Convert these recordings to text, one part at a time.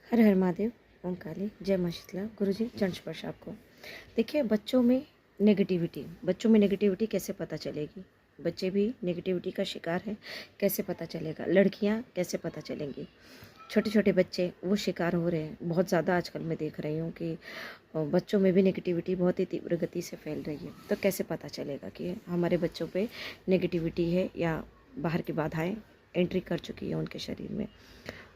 हर हर महादेव, ओम काली, जय मां शीतला। गुरुजी चरण स्पर्श आपको। देखिए, बच्चों में नेगेटिविटी कैसे पता चलेगी? बच्चे भी नेगेटिविटी का शिकार हैं, कैसे पता चलेगा? लड़कियां कैसे पता चलेंगी? छोटे छोटे बच्चे वो शिकार हो रहे हैं। बहुत ज़्यादा आजकल मैं देख रही हूँ कि बच्चों में भी नेगेटिविटी बहुत ही तीव्र गति से फैल रही है। तो कैसे पता चलेगा कि हमारे बच्चों पे नेगेटिविटी है या बाहर की बाधाएं एंट्री कर चुकी है उनके शरीर में?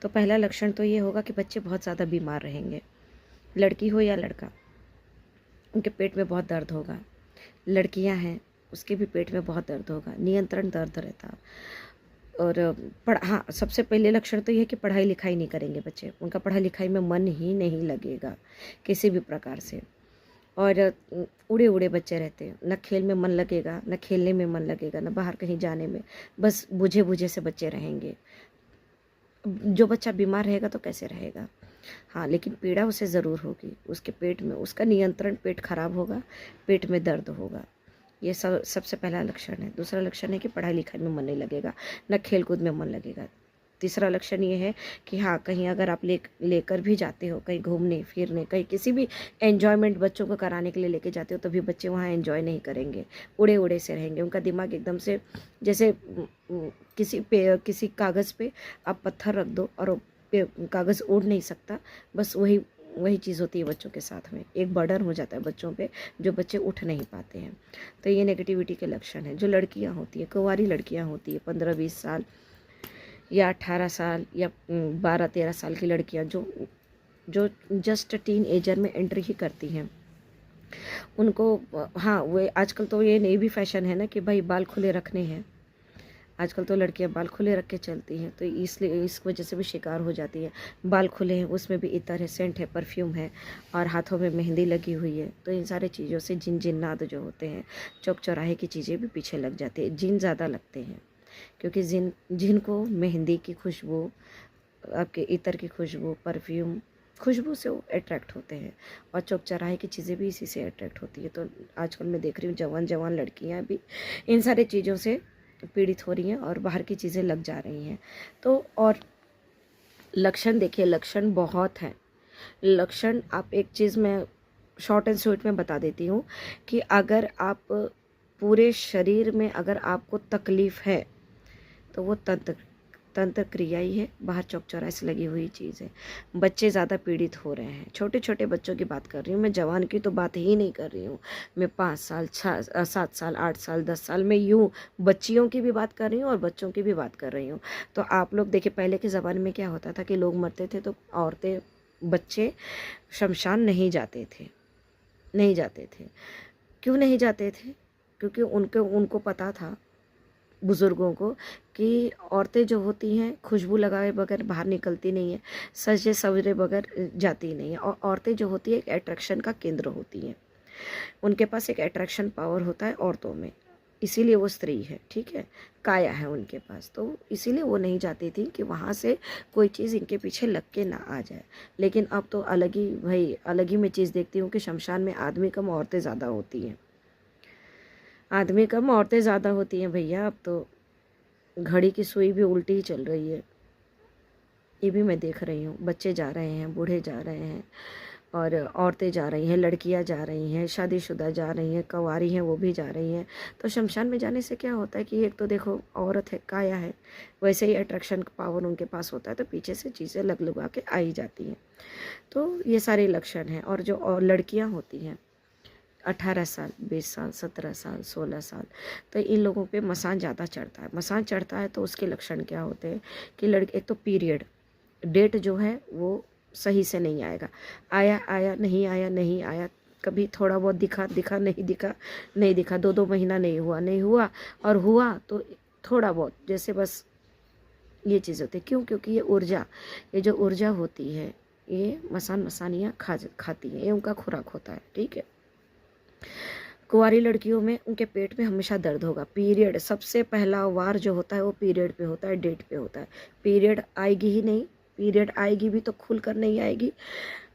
तो पहला लक्षण तो ये होगा कि बच्चे बहुत ज़्यादा बीमार रहेंगे। लड़की हो या लड़का, उनके पेट में बहुत दर्द होगा। लड़कियां हैं, उसके भी पेट में बहुत दर्द होगा, नियंत्रण दर्द रहता। और हाँ, सबसे पहले लक्षण तो ये है कि पढ़ाई लिखाई नहीं करेंगे बच्चे। उनका पढ़ाई लिखाई में मन ही नहीं लगेगा किसी भी प्रकार से। और उड़े उड़े बच्चे रहते हैं, न खेल में मन लगेगा, न खेलने में मन लगेगा, न बाहर कहीं जाने में। बस बुझे बुझे से बच्चे रहेंगे। जो बच्चा बीमार रहेगा तो कैसे रहेगा? हाँ, लेकिन पीड़ा उसे ज़रूर होगी। उसके पेट में उसका नियंत्रण, पेट खराब होगा, पेट में दर्द होगा। ये सबसे पहला लक्षण है। दूसरा लक्षण है कि पढ़ाई लिखाई में मन नहीं लगेगा, न खेल कूद में मन लगेगा। तीसरा लक्षण ये है कि हाँ, कहीं अगर आप लेकर भी जाते हो, कहीं घूमने फिरने, कहीं किसी भी एन्जॉयमेंट बच्चों को कराने के लिए लेके जाते हो, तभी बच्चे वहाँ एन्जॉय नहीं करेंगे, उड़े उड़े से रहेंगे। उनका दिमाग एकदम से जैसे किसी कागज़ पे आप पत्थर रख दो और कागज़ उड़ नहीं सकता। बस वही वही चीज़ होती है बच्चों के साथ में। एक बर्डन हो जाता है बच्चों पे, जो बच्चे उठ नहीं पाते हैं। तो ये नेगेटिविटी के लक्षण हैं। जो लड़कियां होती हैं, कुंवारी लड़कियां होती हैं, 15-20 साल या 18 साल या 12-13 साल की लड़कियां जो जो जस्ट टीन एजर में एंट्री ही करती हैं, उनको हाँ, वो आजकल तो ये नई भी फैशन है ना कि भाई बाल खुले रखने हैं। आजकल तो लड़कियां बाल खुले रख के चलती हैं, तो इसलिए इस वजह से भी शिकार हो जाती है। बाल खुले हैं, उसमें भी इतर है, सेंट है, परफ्यूम है, और हाथों में मेहंदी लगी हुई है। तो इन सारी चीज़ों से जिन्नात जो होते हैं, चौक चौराहे की चीज़ें भी पीछे लग जाती है। जिन ज़्यादा लगते हैं, क्योंकि जिन को मेहंदी की खुशबू, आपके इतर की खुशबू, परफ्यूम खुशबू से वो अट्रैक्ट होते हैं, और चौक चौराहे की चीज़ें भी इसी से अट्रैक्ट होती है। तो आजकल मैं देख रही हूँ जवान जवान लड़कियाँ भी इन सारी चीज़ों से पीड़ित हो रही हैं और बाहर की चीज़ें लग जा रही हैं। तो और लक्षण देखिए, लक्षण बहुत हैं। लक्षण, आप एक चीज़ मैं शॉर्ट एंड स्वीट में बता देती हूँ कि अगर आप पूरे शरीर में अगर आपको तकलीफ़ है तो वो तंत्र क्रिया ही है, बाहर चौक चौराहे से लगी हुई चीज़ है। बच्चे ज़्यादा पीड़ित हो रहे हैं। छोटे छोटे बच्चों की बात कर रही हूँ मैं, जवान की तो बात ही नहीं कर रही हूँ मैं। 5 साल, 7 साल, 8 साल, 10 साल में यूँ बच्चियों की भी बात कर रही हूँ और बच्चों की भी बात कर रही हूँ। तो आप लोग देखिए, पहले के ज़माने में क्या होता था कि लोग मरते थे तो औरतें, बच्चे शमशान नहीं जाते थे। नहीं जाते थे। क्यों नहीं जाते थे? क्योंकि उनको पता था, बुज़ुर्गों को, कि औरतें जो होती हैं खुशबू लगाए बगैर बाहर निकलती नहीं है, सजे सवरे बगैर जाती नहीं है। और औरतें जो होती है एक अट्रैक्शन का केंद्र होती हैं। उनके पास एक अट्रैक्शन पावर होता है औरतों में, इसीलिए वो स्त्री है, ठीक है, काया है उनके पास। तो इसीलिए वो नहीं चाहती थी कि वहाँ से कोई चीज़ इनके पीछे लग के ना आ जाए। लेकिन अब तो अलग ही, भाई अलग ही मैं चीज़ देखती हूँ कि शमशान में आदमी कम औरतें ज़्यादा होती हैं। आदमी कम औरतें ज़्यादा होती हैं भैया। अब तो घड़ी की सुई भी उल्टी ही चल रही है। ये भी मैं देख रही हूँ। बच्चे जा रहे हैं, बूढ़े जा रहे हैं, और औरतें जा रही हैं, लड़कियां जा रही हैं, शादीशुदा जा रही हैं, कंवारी हैं वो भी जा रही हैं। तो शमशान में जाने से क्या होता है कि एक तो देखो औरत है, काया है, वैसे ही अट्रैक्शन पावर उनके पास होता है, तो पीछे से चीज़ें लग लगा के आ ही जाती हैं। तो ये सारे लक्षण हैं। और जो और लड़कियाँ होती हैं 18 साल, 20 साल, 17 साल, 16 साल, तो इन लोगों पे मसान ज़्यादा चढ़ता है। मसान चढ़ता है तो उसके लक्षण क्या होते हैं कि लड़के, एक तो पीरियड, डेट जो है वो सही से नहीं आएगा। आया आया, नहीं आया नहीं आया, कभी थोड़ा बहुत दिखा दिखा, नहीं दिखा नहीं दिखा, 2-2 महीना नहीं हुआ नहीं हुआ, और हुआ तो थोड़ा बहुत, जैसे बस ये चीज़ होती है। क्यों? क्योंकि ये जो ऊर्जा होती है, ये मसानियाँ खाती हैं, ये उनका खुराक होता है, ठीक है। कुंवारी लड़कियों में उनके पेट में हमेशा दर्द होगा। पीरियड, सबसे पहला वार जो होता है वो पीरियड पे होता है, डेट पे होता है। पीरियड आएगी ही नहीं, पीरियड आएगी भी तो खुल कर नहीं आएगी,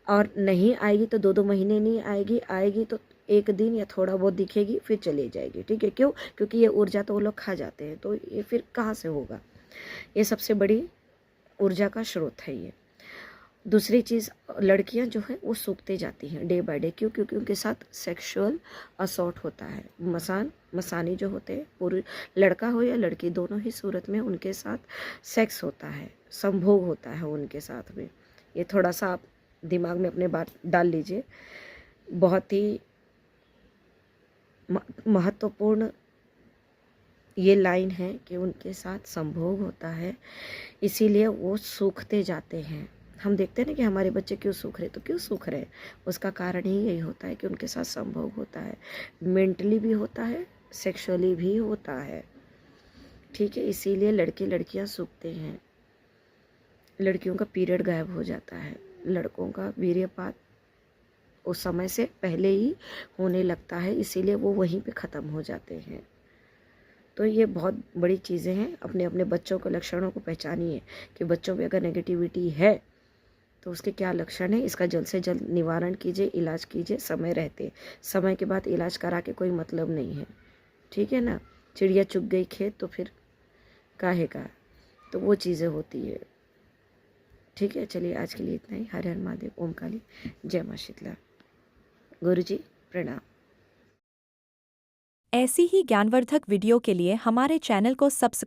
और नहीं आएगी तो 2-2 महीने नहीं आएगी, आएगी तो एक दिन या थोड़ा बहुत दिखेगी फिर चली जाएगी, ठीक है। क्यों? क्योंकि ये ऊर्जा तो वो लोग खा जाते हैं, तो ये फिर कहाँ से होगा? ये सबसे बड़ी ऊर्जा का स्रोत है ये। दूसरी चीज़, लड़कियां जो है वो सूखते जाती हैं डे बाय डे। क्यों? क्योंकि उनके साथ सेक्सुअल असॉल्ट होता है। मसानी जो होते हैं, पूरी लड़का हो या लड़की, दोनों ही सूरत में उनके साथ सेक्स होता है, संभोग होता है उनके साथ में। ये थोड़ा सा आप दिमाग में अपने बात डाल लीजिए। बहुत ही महत्वपूर्ण ये लाइन है कि उनके साथ संभोग होता है, इसीलिए वो सूखते जाते हैं। हम देखते हैं ना कि हमारे बच्चे क्यों सूख रहे, तो क्यों सूख रहे, उसका कारण ही यही होता है कि उनके साथ संभोग होता है। मेंटली भी होता है, सेक्सुअली भी होता है, ठीक है। इसीलिए लड़के लड़कियां सूखते हैं। लड़कियों का पीरियड गायब हो जाता है, लड़कों का वीर्यपात उस समय से पहले ही होने लगता है, इसीलिए वो वहीं पे ख़त्म हो जाते हैं। तो ये बहुत बड़ी चीज़ें हैं। अपने अपने बच्चों के लक्षणों को पहचानिए कि बच्चों में अगर नेगेटिविटी है तो उसके क्या लक्षण है, इसका जल्द से जल्द निवारण कीजिए, इलाज कीजिए समय रहते। समय के बाद इलाज करा के कोई मतलब नहीं है, ठीक है ना। चिड़िया चुग गई खेत तो फिर काहे का, तो वो चीज़ें होती है, ठीक है। चलिए आज के लिए इतना ही। हर हर महादेव, ओम काली, जय माँ शीतला। गुरुजी प्रणाम। ऐसी ही ज्ञानवर्धक वीडियो के लिए हमारे चैनल को सब्सक्राइब